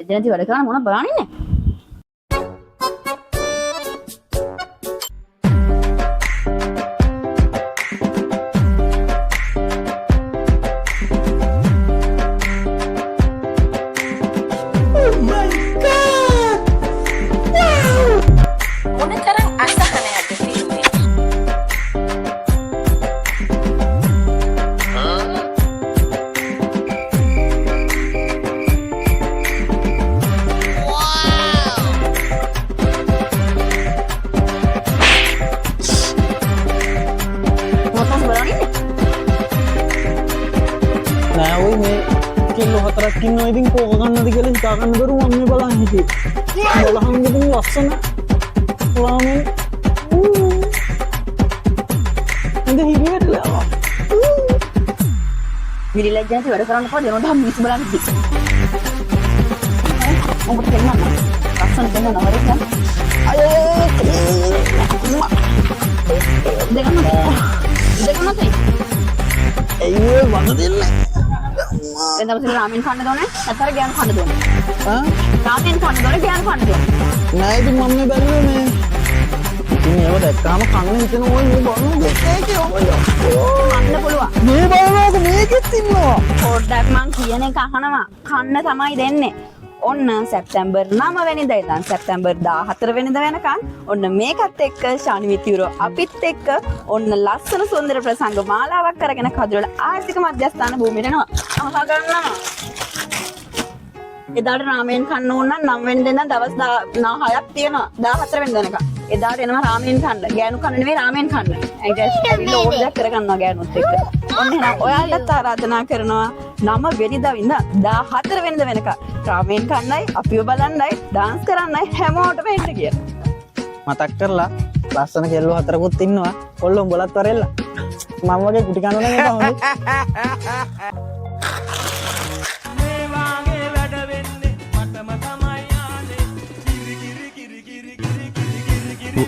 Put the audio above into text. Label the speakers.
Speaker 1: විලිලජ්ජ නැති වැඩ කරන මොන බලන්නේ
Speaker 2: ඉන්න ඉතින් කෝක ගන්නද කියලා හිතා ගන්න බැරුව මම මේ බලන් හිටියේ. බලහන් ඉතින් ලස්සන රාමෙන් ඉතින් හිරියටලා.
Speaker 1: විලිලජ්ජ නැති වැඩ කරන්න කොහොමද මොනවා මිස් බලන්න ඉති. මොකද කියන්නේ? ලස්සන දෙන්න නවරේ ගන්න. දෙකම තේ.
Speaker 2: ඒ වද දෙන්නේ.
Speaker 1: එතන තමයි රාමෙන් කන්න දෝනේ නැතර ගෑනු කන්න දෝනේ රාමෙන් කන්න දෝනේ ගෑනු කන්න දෝනේ
Speaker 2: නෑ ඉතින් මම මේ බැලුවේ මේ ඉතින් ඒව දැක්කාම කන්න හිතෙන ඕයි මේ බලන්න ඒකේ
Speaker 1: කන්න පුළුවන්
Speaker 2: මේ බලනවාක මේකෙත් ඉන්නවා
Speaker 1: පොඩ්ඩක් මං කියන එක අහනවා කන්න තමයි දෙන්නේ ඔන්න සැප්තැම්බර් 9 වෙනිදා ඉඳන් සැප්තැම්බර් 14 වෙනිදා වෙනකන් ඔන්න මේකත් එක්ක ශානිවිතියරෝ අපිත් එක්ක ඔන්න ලස්සන සුන්දර ප්‍රසංග මාලාවක් කරගෙන කදිරවල ආර්ථික මධ්‍යස්ථාන භූමියට යනවා. අමතා ගන්නවා. එදාට රාමෙන් කන්න ඕන නම් 9 වෙනිදා ඉඳන් දවස් 6ක් තියෙනවා 14 වෙනිදා වෙනකන්. එදාට එනවා රාමෙන් කන්න. ගෑනු කන්න නෙවෙයි රාමෙන් කන්න. ඇයිද ඕඩර් කරගන්නවා ගෑනුත් එක්ක. ඔන්න එහෙනම් ඔයාලට ආරාධනා කරනවා 9 වෙනිදා ඉඳන් 14 වෙනිදා වෙනකන් රාමෙන් කන්නයි අපිව බලන්නයි ඩාන්ස් කරන්නයි හැමෝටම එන්න කියලා.
Speaker 2: මතක් කරලා ලස්සන කෙල්ලෝ හතරකුත් ඉන්නවා. කොල්ලෝ උඹලත් වරෙල්ල. මම වගේ කුටි කනවා නම් ඒක හොඳයි.
Speaker 3: මේ වාගේ වැඩ වෙන්නේ මටම තමයි ආනේ කිරි කිරි කිරි කිරි කිරි කිරි කිරි